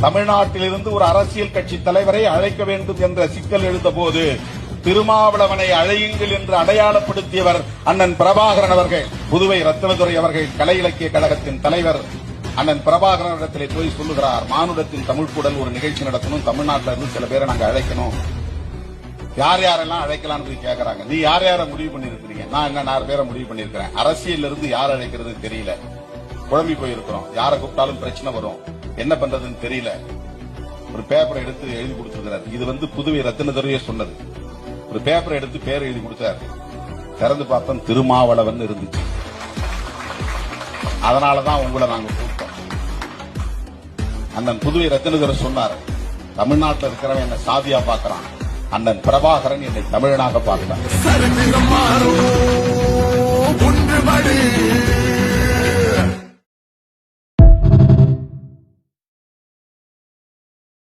தமிழ்நாட்டிலிருந்து ஒரு அரசியல் கட்சி தலைவரை அழைக்க வேண்டும் என்ற சிக்கல் எழுந்தபோது திருமாவளவனை அழையுங்கள் என்று அடையாளப்படுத்தியவர் அண்ணன் பிரபாகரன் அவர்கள். புதுவை ரத்தினதுரை அவர்கள் கலை இலக்கிய கழகத்தின் தலைவர் அண்ணன் பிரபாகரனிடத்திலே போய் சொல்லுகிறார், மானுடத்தின் தமிழ் கூடல் ஒரு நிகழ்ச்சி நடத்தணும், தமிழ்நாட்டில இருந்து சில பேரை நாங்க அழைக்கணும், யார் யாரெல்லாம் அழைக்கலாம்னு போய் கேட்கறாங்க. நீ யார் யார முடிவு பண்ணிருக்கீங்க? நான் என்ன 4 பேரை முடிவு பண்ணிருக்கிறேன். அரசியல் இருந்து யார் அழைக்கிறது தெரியல, குழம்பி போயிருக்கிறோம், யாரை கூப்பிட்டாலும் பிரச்சனை வரும், என்ன பண்றதுன்னு தெரியல. ஒரு பேப்பரை எடுத்து எழுதி கொடுத்திருக்கிறார். இது புதுவை ரத்தினதுரையே சொன்னது. ஒரு பேப்பரை எடுத்து பேர் எழுதி கொடுத்தார். திறந்து பார்த்தோம், திருமாவளவன் இருந்துச்சு. அதனாலதான் உங்களை நாங்க கூப்பிட்டோம். அண்ணன் புதுவை ரத்தினதுரை சொன்னார், தமிழ்நாட்டில் இருக்கிறவன் என்ன சாதியா பாக்குறான், அண்ணன் பிரபாகரன் என்னை தமிழனாக பார்க்கிறார்.